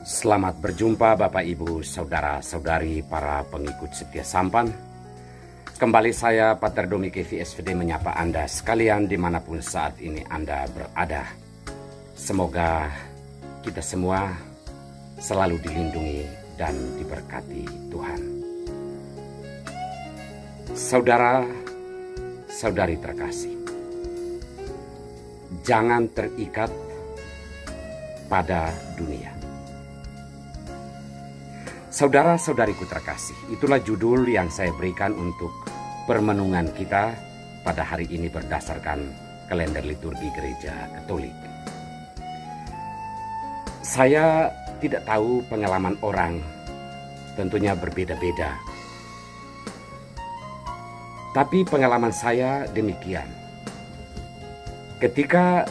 Selamat berjumpa Bapak Ibu Saudara-saudari para pengikut setia Sampan. Kembali saya Pater Domi KVSVD menyapa Anda sekalian dimanapun saat ini Anda berada. Semoga kita semua selalu dilindungi dan diberkati Tuhan. Saudara-saudari terkasih, jangan terikat pada dunia. Saudara-saudariku terkasih, itulah judul yang saya berikan untuk permenungan kita pada hari ini berdasarkan kalender liturgi Gereja Katolik. Saya tidak tahu pengalaman orang, tentunya berbeda-beda. Tapi pengalaman saya demikian. Ketika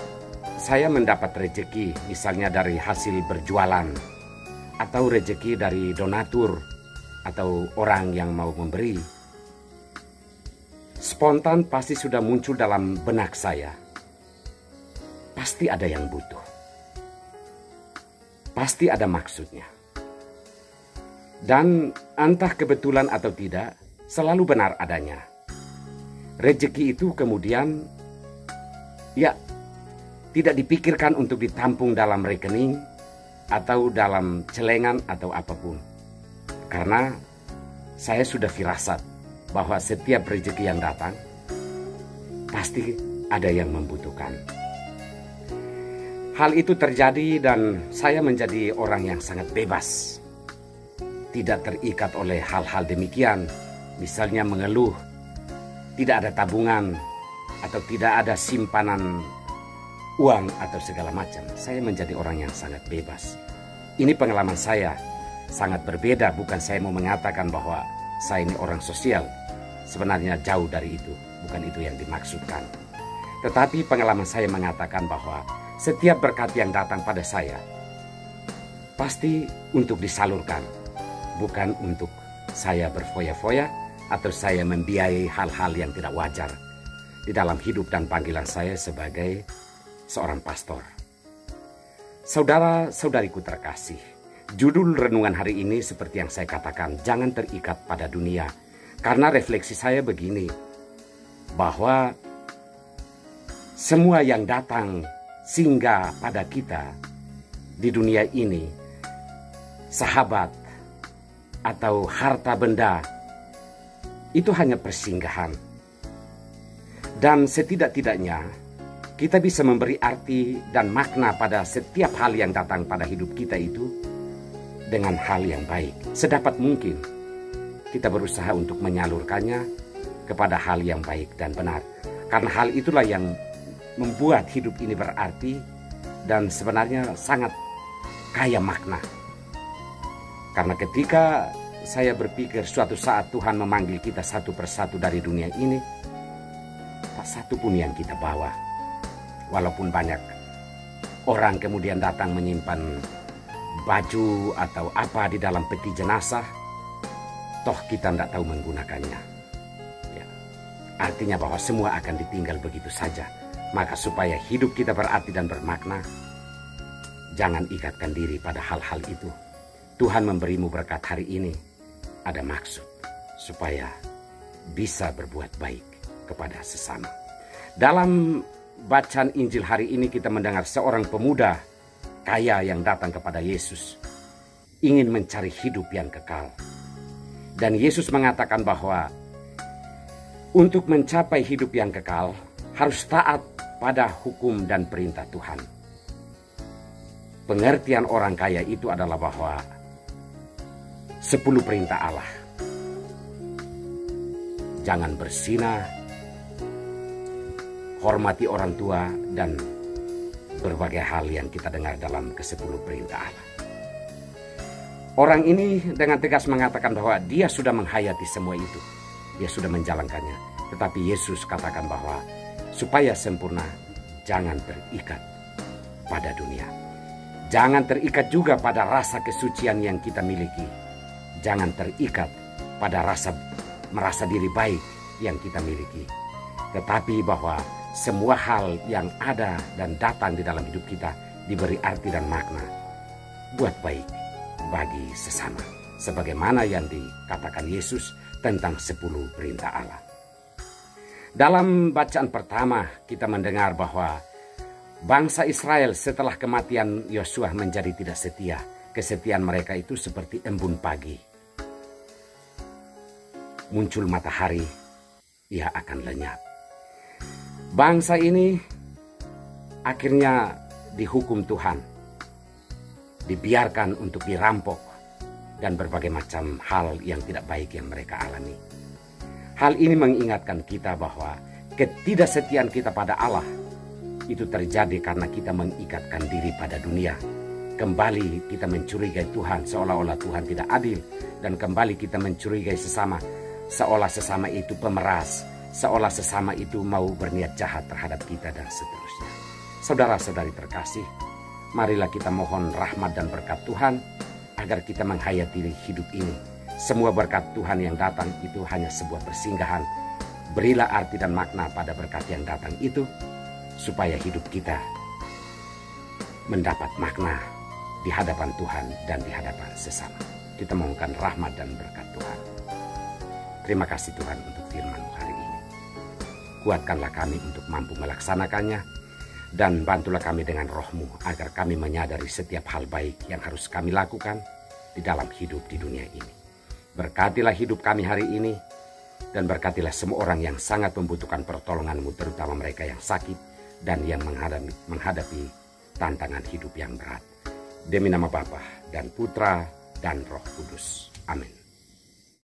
saya mendapat rezeki, misalnya dari hasil berjualan, atau rezeki dari donatur atau orang yang mau memberi, spontan pasti sudah muncul dalam benak saya. Pasti ada yang butuh. Pasti ada maksudnya. Dan entah kebetulan atau tidak, selalu benar adanya. Rezeki itu kemudian tidak dipikirkan untuk ditampung dalam rekening atau dalam celengan atau apapun. Karena saya sudah firasat bahwa setiap rezeki yang datang pasti ada yang membutuhkan. Hal itu terjadi dan saya menjadi orang yang sangat bebas. Tidak terikat oleh hal-hal demikian. Misalnya mengeluh, tidak ada tabungan atau tidak ada simpanan uang atau segala macam. Saya menjadi orang yang sangat bebas. Ini pengalaman saya sangat berbeda. Bukan saya mau mengatakan bahwa saya ini orang sosial. Sebenarnya jauh dari itu. Bukan itu yang dimaksudkan. Tetapi pengalaman saya mengatakan bahwa setiap berkat yang datang pada saya pasti untuk disalurkan. Bukan untuk saya berfoya-foya atau saya membiayai hal-hal yang tidak wajar di dalam hidup dan panggilan saya sebagai seorang pastor. Saudara-saudariku terkasih, judul renungan hari ini seperti yang saya katakan, jangan terikat pada dunia. Karena refleksi saya begini, bahwa semua yang datang singgah pada kita di dunia ini, sahabat atau harta benda, itu hanya persinggahan. Dan setidak-tidaknya kita bisa memberi arti dan makna pada setiap hal yang datang pada hidup kita itu dengan hal yang baik. Sedapat mungkin kita berusaha untuk menyalurkannya kepada hal yang baik dan benar. Karena hal itulah yang membuat hidup ini berarti dan sebenarnya sangat kaya makna. Karena ketika saya berpikir suatu saat Tuhan memanggil kita satu persatu dari dunia ini, tak satu pun yang kita bawa. Walaupun banyak orang kemudian datang menyimpan baju atau apa di dalam peti jenazah, toh kita tidak tahu menggunakannya. Artinya bahwa semua akan ditinggal begitu saja. Maka supaya hidup kita berarti dan bermakna, jangan ikatkan diri pada hal-hal itu. Tuhan memberimu berkat hari ini, ada maksud supaya bisa berbuat baik kepada sesama. Dalam bacaan Injil hari ini kita mendengar seorang pemuda kaya yang datang kepada Yesus, ingin mencari hidup yang kekal. Dan Yesus mengatakan bahwa untuk mencapai hidup yang kekal harus taat pada hukum dan perintah Tuhan. Pengertian orang kaya itu adalah bahwa 10 perintah Allah. Jangan berzina, hormati orang tua, dan berbagai hal yang kita dengar dalam ke-10 perintah Allah. Orang ini dengan tegas mengatakan bahwa dia sudah menghayati semua itu. Dia sudah menjalankannya. Tetapi Yesus katakan bahwa supaya sempurna, jangan terikat pada dunia. Jangan terikat juga pada rasa kesucian yang kita miliki. Jangan terikat pada rasa merasa diri baik yang kita miliki. Tetapi bahwa semua hal yang ada dan datang di dalam hidup kita diberi arti dan makna. buat baik bagi sesama, sebagaimana yang dikatakan Yesus tentang 10 perintah Allah. Dalam bacaan pertama kita mendengar bahwa bangsa Israel setelah kematian Yosua menjadi tidak setia. Kesetiaan mereka itu seperti embun pagi. Muncul matahari, ia akan lenyap. Bangsa ini akhirnya dihukum Tuhan, dibiarkan untuk dirampok, dan berbagai macam hal yang tidak baik yang mereka alami. Hal ini mengingatkan kita bahwa ketidaksetiaan kita pada Allah itu terjadi karena kita mengikatkan diri pada dunia. Kembali kita mencurigai Tuhan seolah-olah Tuhan tidak adil, dan kembali kita mencurigai sesama seolah sesama itu pemeras, seolah sesama itu mau berniat jahat terhadap kita, dan seterusnya. Saudara-saudari terkasih, marilah kita mohon rahmat dan berkat Tuhan agar kita menghayati hidup ini. Semua berkat Tuhan yang datang itu hanya sebuah persinggahan. Berilah arti dan makna pada berkat yang datang itu, supaya hidup kita mendapat makna di hadapan Tuhan dan di hadapan sesama. Kita mohonkan rahmat dan berkat Tuhan. Terima kasih Tuhan untuk firman-Mu hari ini. Kuatkanlah kami untuk mampu melaksanakannya, dan bantulah kami dengan roh-Mu agar kami menyadari setiap hal baik yang harus kami lakukan di dalam hidup di dunia ini. Berkatilah hidup kami hari ini, dan berkatilah semua orang yang sangat membutuhkan pertolongan-Mu, terutama mereka yang sakit dan yang menghadapi tantangan hidup yang berat. Demi nama Bapa dan Putra dan Roh Kudus. Amin.